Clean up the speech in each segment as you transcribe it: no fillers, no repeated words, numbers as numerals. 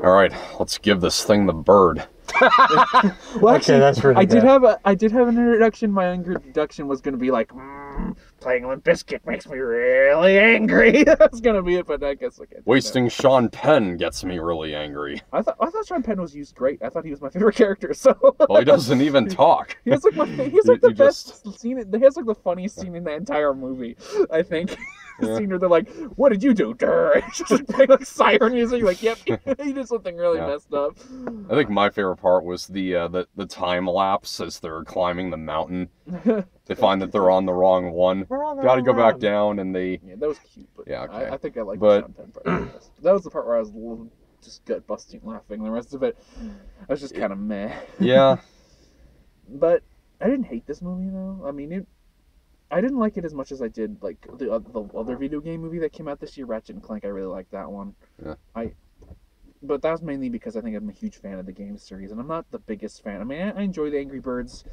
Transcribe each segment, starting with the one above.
All right, let's give this thing the bird. Well, actually, okay, that's pretty I good. did have an introduction. My introduction was going to be like, playing Limp Bizkit makes me really angry. That's going to be it, but I guess I can't. Wasting Sean Penn gets me really angry. I thought Sean Penn was used great. I thought he was my favorite character. So Well, he doesn't even talk. he has like the best scene. He has like the funniest scene in the entire movie, I think. The scene where they're like, "What did you do?" It's just like playing like siren music. Like, yep, he did something really messed up. I think my favorite part was the time lapse as they're climbing the mountain. They find that they're on the wrong one. Got to go back down, and they. Yeah, that was cute. But yeah, okay. I think I liked the Sean Penn part. That was the part where I was a little just gut busting laughing. The rest of it, I was just kind of meh. Yeah. But I didn't hate this movie though. I mean, I didn't like it as much as I did like the other video game movie that came out this year, Ratchet and Clank. I really liked that one. Yeah. But that was mainly because I think I'm a huge fan of the game series, and I'm not the biggest fan. I mean, I enjoy the Angry Birds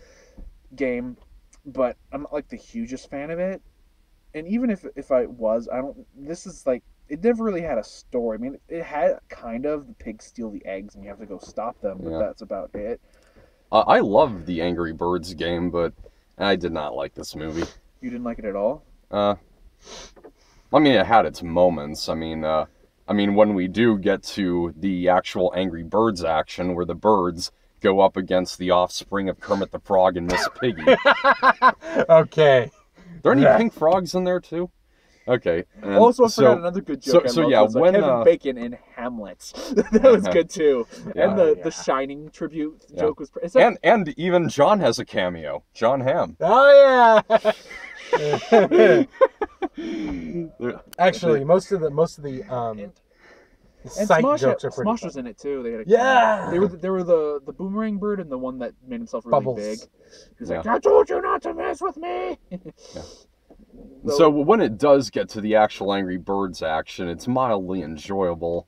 game, but I'm not like the hugest fan of it. And even if I was, I don't. This is like it never really had a story. I mean, it had kind of the pigs steal the eggs and you have to go stop them, but that's about it. I love the Angry Birds game, but I did not like this movie. You didn't like it at all? I mean, it had its moments. I mean, when we do get to the actual Angry Birds action, where the birds go up against the offspring of Kermit the Frog and Miss Piggy. Okay. Are there any pink frogs in there too? Okay. Also, I forgot another good joke. When Kevin Bacon in Hamlet, that was good too. Yeah. And the Shining tribute joke was. And even John has a cameo. John Hamm. Oh yeah. Actually, most of the sight jokes are pretty. Smosh was in it too. They had They were the boomerang bird and the one that made himself really Bubbles. big. He's like, I told you not to mess with me. So when it does get to the actual Angry Birds action, it's mildly enjoyable.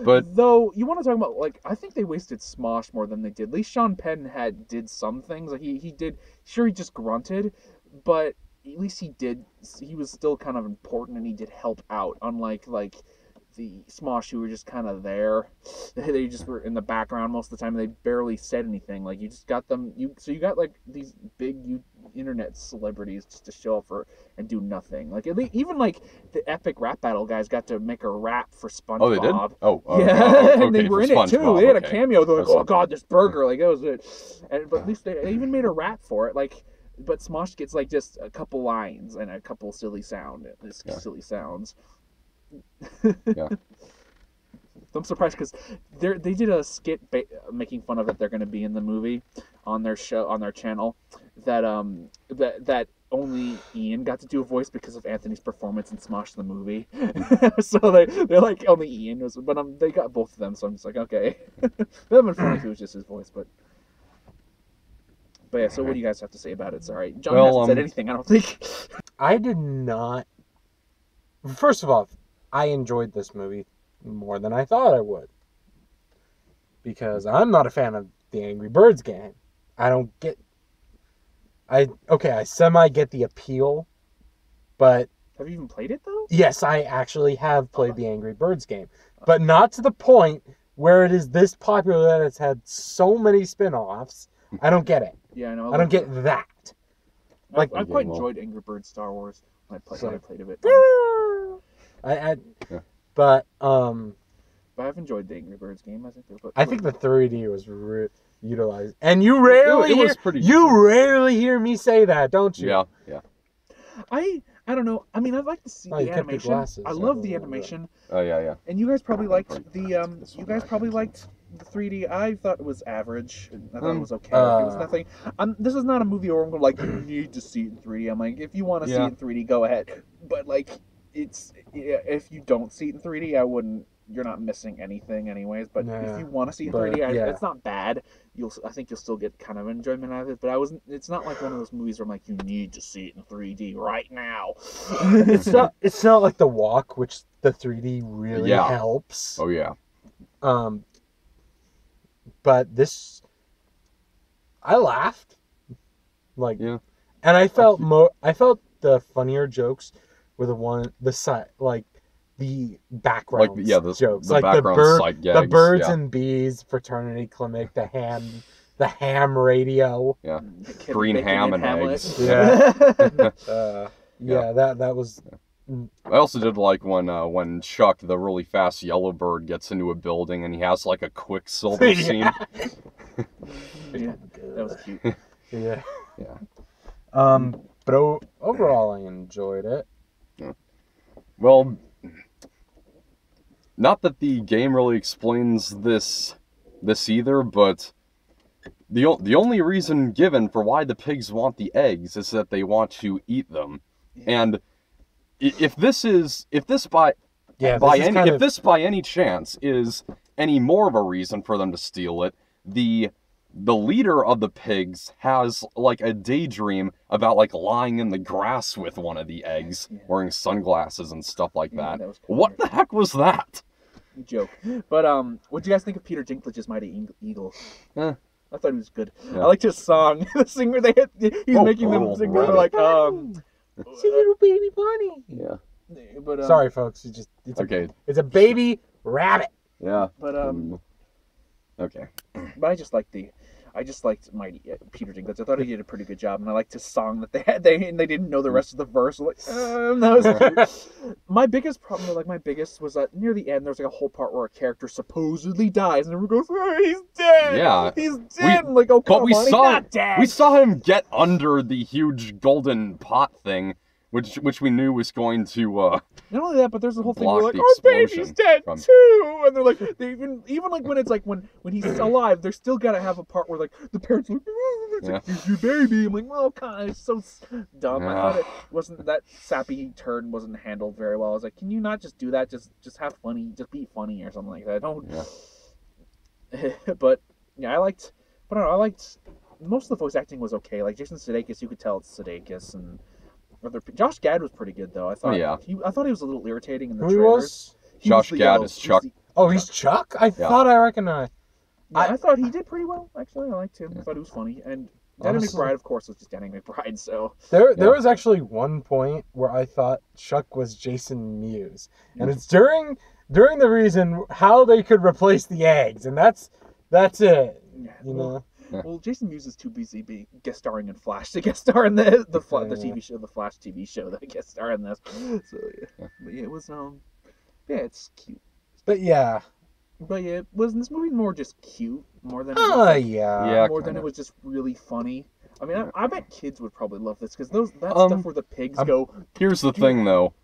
But though you want to talk about like I think they wasted Smosh more than they did. At least Sean Penn did some things. Like he did. Sure, he just grunted, but at least he was still kind of important and he did help out. Unlike like the Smosh who were just kind of there. They just were in the background most of the time. They barely said anything. Like you just got them. You got like these big internet celebrities just to show up and do nothing. Like even like the epic rap battle guys got to make a rap for SpongeBob. Oh, they did? Yeah, okay, and they were in it too. They had a cameo. They're like, oh god, this burger, like that was it. But at least they even made a rap for it. Like, but Smosh gets like just a couple lines and a couple silly sounds. Yeah. I'm surprised because they did a skit making fun of it. They're going to be in the movie on their channel. That only Ian got to do a voice because of Anthony's performance in Smosh the movie. So they're like only Ian was, but they got both of them. So I'm just like, okay, that would have been funny if it was just his voice, but yeah. So what do you guys have to say about it? Sorry, John hasn't said anything. I don't think. I did not. First of all, I enjoyed this movie more than I thought I would. Because I'm not a fan of the Angry Birds game. I semi get the appeal, but... Have you even played it, though? Yes, I actually have played the Angry Birds game. But not to the point where it is this popular that it's had so many spin-offs. I don't get it. Yeah, I know. I don't get that. I quite enjoyed Angry Birds Star Wars when I played of it. But I've enjoyed the Angry Birds game. I think the 3D was utilized, and you rarely hear me say that, don't you? Yeah. I don't know. I mean, I'd like to see the animation. I love the animation. Oh yeah. And you guys probably liked the 3D. I thought it was average. I thought it was okay. It was nothing. This is not a movie where I'm going you need to see it in 3D. I'm like, if you want to see it in 3D, go ahead. But like, if you don't see it in 3D, I wouldn't. You're not missing anything, anyways. But if you want to see it in 3D, it's not bad. I think you'll still get kind of enjoyment out of it. But it's not like one of those movies where I'm like, you need to see it in 3D right now. It's not like The Walk, which the 3D really helps. Oh yeah. But this, I laughed, and I felt I felt the funnier jokes were the the background jokes, the like background sight gags, the birds and bees fraternity clinic, the ham radio, green ham and eggs. That was. I also did like when Chuck, the really fast yellow bird, gets into a building and he has like a Quicksilver scene. Yeah, that was cute. Yeah. Yeah. But overall, I enjoyed it. Yeah. Well, not that the game really explains this either, but the only reason given for why the pigs want the eggs is that they want to eat them, and if this by any chance is any more of a reason for them to steal it, the leader of the pigs has like a daydream about like lying in the grass with one of the eggs, wearing sunglasses and stuff like that. That was What the heck was that? Joke. But what do you guys think of Peter Dinklage's Mighty Eagle? Eh. I thought he was good. Yeah. I liked his song. The singer he's making them sing. They're like It's a little baby bunny. Yeah. But sorry, folks. It's a baby rabbit. Yeah. But Okay. But I just liked Mighty Peter Dinklage. I thought he did a pretty good job, and I liked his song that they had. They didn't know the rest of the verse. Like, that was cute. My biggest problem, was that near the end, there's like a whole part where a character supposedly dies, and everyone goes, "Oh, he's dead. Yeah, he's dead." I'm like, oh, come on, he's not dead. We saw him get under the huge golden pot thing, which we knew was going to. Not only that, but there's the whole thing where like, the "Our baby's explosion dead from- too," and they're like, even like when it's like when he's alive, they're still gotta have a part where like the parents are like, "Oh, it's like, here's your baby." I'm like, well, God, it's so dumb. I thought it wasn't that sappy turn wasn't handled very well. I was like, can you not just do that? Just have funny, just be funny or something like that. Don't. Yeah. But yeah, I liked most of the voice acting was okay. Like Jason Sudeikis, you could tell it's Sudeikis, and Josh Gad was pretty good though. I thought I thought he was a little irritating in the trailers. Josh Gad is Chuck. He's Chuck? I thought I recognized. Yeah, I thought he did pretty well, actually. I liked him. I thought he was funny. And Danny McBride, of course, was just Danny McBride, so... There was actually one point where I thought Chuck was Jason Mewes. And it's during the reason how they could replace the eggs. And that's it. Yeah, you know? Well, Jason Mewes is too busy guest starring in Flash to guest star in the TV show, the Flash TV show that guest star in this. So yeah, but yeah, it was it's cute. But yeah, wasn't this movie more just cute more than it was just really funny? I mean, I bet kids would probably love this because that stuff where the pigs go. Here's the thing, though.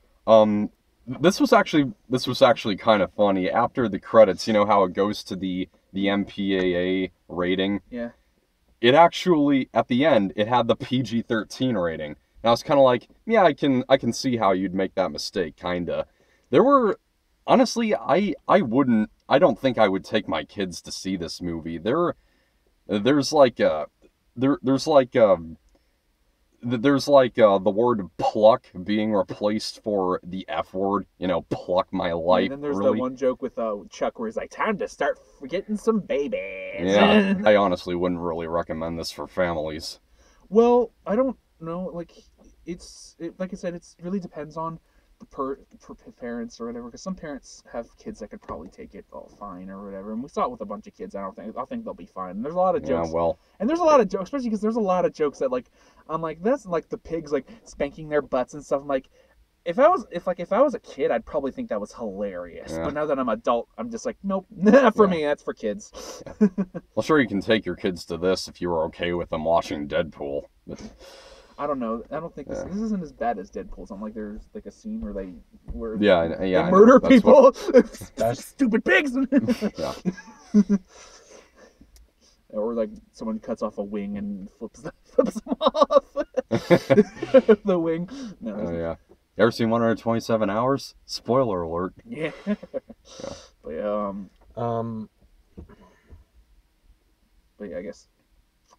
This was actually kind of funny. After the credits, you know how it goes to the MPAA rating. Yeah. It actually, at the end, it had the PG-13 rating. And I was kind of like, yeah, I can see how you'd make that mistake, kinda. There were, honestly, I don't think I would take my kids to see this movie. There's the word pluck being replaced for the F word, pluck my life. And then there's really. the one joke with Chuck where he's like, time to start getting some babies. Yeah, I honestly wouldn't really recommend this for families. Well, I don't know, like I said, it really depends on the parents or whatever, because some parents have kids that could probably take it all fine or whatever, and we saw it with a bunch of kids. I think they'll be fine. And there's a lot of jokes. Yeah, well. And there's a lot of jokes, especially because there's a lot of jokes that I'm like, that's like the pigs like spanking their butts and stuff. I'm like, if I was a kid, I'd probably think that was hilarious. Yeah. But now that I'm adult, I'm just like, nope, not for me. That's for kids. Yeah. Well, sure, you can take your kids to this if you were okay with them watching Deadpool. But... I don't know. I don't think this isn't as bad as Deadpool. Something like there's like a scene where they murder people. Stupid pigs. Yeah. Or like someone cuts off a wing and flips them off the wing. No. Oh yeah. You ever seen 127 Hours? Spoiler alert. Yeah. But yeah, I guess.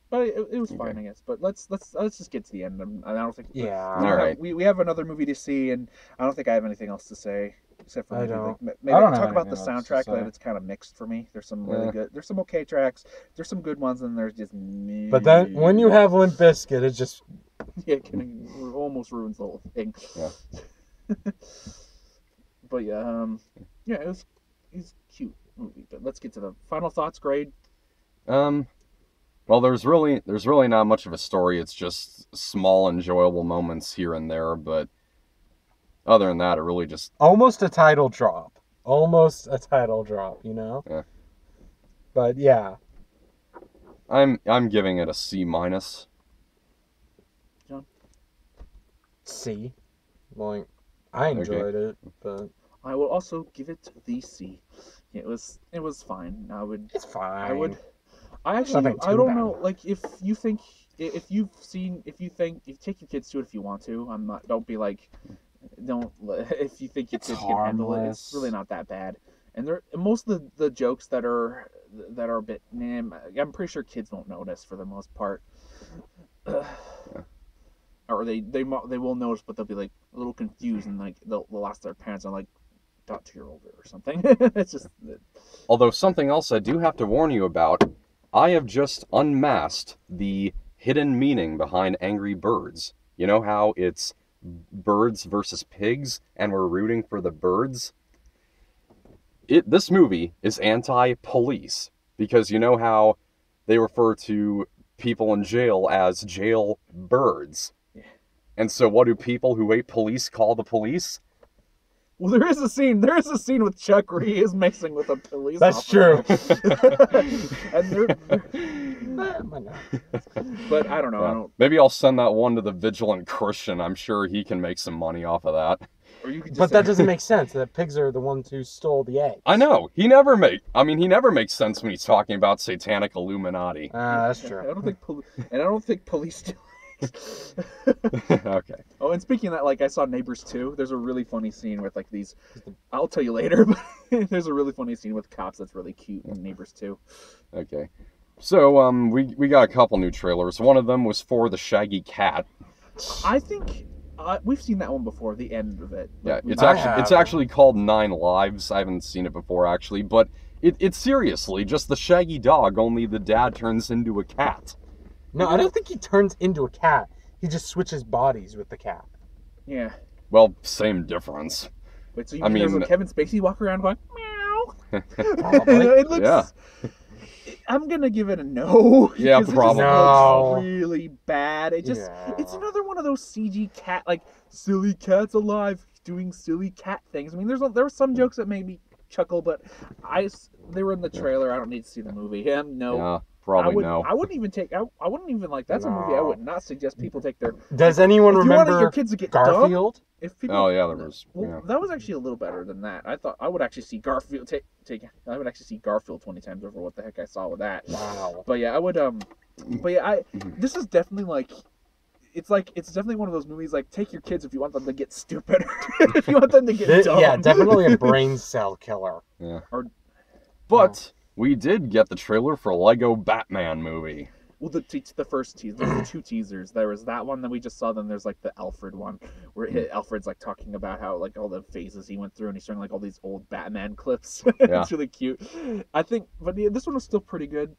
But it was fine, I guess. But let's just get to the end. I don't think. Yeah. All right. We have another movie to see, and I don't think I have anything else to say except for maybe I don't talk about the anything else soundtrack. to say. That it's kind of mixed for me. There's some really good. There's some okay tracks. There's some good ones, and there's just. But then when you have Limp Bizkit, it just it almost ruins the whole thing. Yeah. But yeah, it was a cute movie. But let's get to the final thoughts. Grade. Well, there's really not much of a story. It's just small, enjoyable moments here and there. But other than that, it really just almost a title drop. Almost a title drop, you know. Yeah. But yeah, I'm giving it a C minus. John. C. Like, I enjoyed it, but I will also give it the C. It was fine. it's fine. I actually Nothing I too don't bad. know. Like if you take your kids to it if you want to. I'm not. Don't be like. Don't if you think your It's kids can handle it. harmless. It's really not that bad. And most of the jokes that are a bit. I'm pretty sure kids won't notice for the most part. Or they will notice, but they'll be like a little confused and like they'll ask their parents and like, "Talk to your older" or something. It's just. Although something else I do have to warn you about, I have just unmasked the hidden meaning behind Angry Birds. You know how it's birds versus pigs, and we're rooting for the birds? This movie is anti-police, because you know how they refer to people in jail as jail birds. And so what do people who hate police call the police? Well, there is a scene with Chuck where he is mixing with a police That's officer. true. And but I don't know. I don't. Maybe I'll send that one to the Vigilant Christian. I'm sure he can make some money off of that. Or you could just But that doesn't make sense. That pigs are the ones who stole the eggs. I know. He never makes sense when he's talking about satanic illuminati. That's true. I don't think police do. Okay. Oh, and speaking of that, like I saw Neighbors 2. There's a really funny scene with like these. I'll tell you later, but there's a really funny scene with cops that's really cute in Neighbors 2. Okay. So we got a couple new trailers. One of them was for the Shaggy Cat. I think we've seen that one before. The end of it. Yeah, We- it's actually called 9 Lives. I haven't seen it before actually, but it's seriously just the Shaggy dog. Only the dad turns into a cat. No, I don't think he turns into a cat. He just switches bodies with the cat. Yeah. Well, same difference. Wait, so I there's mean- a Kevin Spacey walk around going meow? Probably. It looks. Yeah. I'm gonna give it a no. Yeah, because probably. It just No. looks really bad. It's Yeah. another one of those CG cat, like silly cats alive doing silly cat things. I mean, there were some jokes that made me chuckle, but they were in the trailer. I don't need to see the movie. No. Yeah, probably no. I wouldn't even take. I wouldn't even like. That's a movie I No. would not suggest people take their. Does anyone If you wanted remember your kids to get dumb, Garfield? if people, Oh yeah, there was. well, Yeah. that was actually a little better than that. I thought I would actually see Garfield I would actually see Garfield 20 times over what the heck I saw with that. Wow. But yeah, I would but yeah, this is definitely like it's definitely one of those movies like take your kids if you want them to get stupid. If you want them to get dumb. Yeah, definitely a brain cell killer. Yeah. But We did get the trailer for Lego Batman movie. well, the first teaser, there's the two teasers. There was that one that we just saw. Then there's like the Alfred one, where Alfred's like talking about how like all the phases he went through, and he's showing like all these old Batman clips. Yeah. It's really cute. I think, but yeah, this one was still pretty good.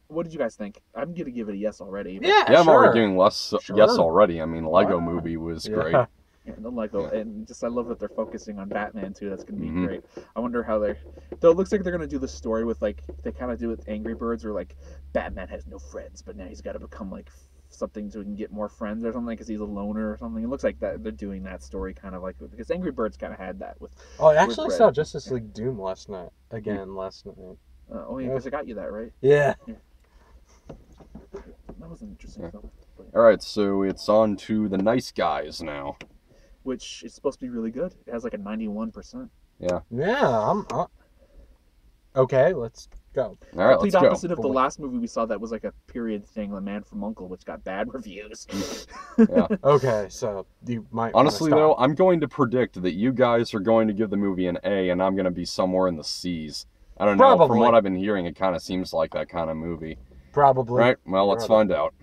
What did you guys think? I'm gonna give it a yes already. But, Yeah, Yeah, I'm sure. already giving yes Sure. already. I mean, Lego Wow. movie was Yeah. great. yeah, the Lego, and just I love that they're focusing on Batman too. That's gonna be Mhm. great. I wonder how though it looks like they're gonna do the story with like they kind of do with Angry Birds, where like Batman has no friends, but now he's got to become like something so he can get more friends or something because he's a loner or something. It looks like that they're doing that story kind of like because Angry Birds kind of had that with. Oh, I actually Red. saw Justice League Doom last night. Again, last night. Oh yeah, because I got you that right. Yeah. That was an interesting film. But, All right, so it's on to the Nice Guys now. which is supposed to be really good. It has like a 91%. Yeah, okay, let's go. All right, Complete let's go. opposite of the last movie we saw that was like a period thing, The Man from U.N.C.L.E., which got bad reviews. Yeah. Okay, so you might Honestly, wanna though, stop. I'm going to predict that you guys are going to give the movie an A, and I'm going to be somewhere in the C's. I don't know. From Probably. what I've been hearing, it kind of seems like that kind of movie. Probably. Right? Well, let's find out.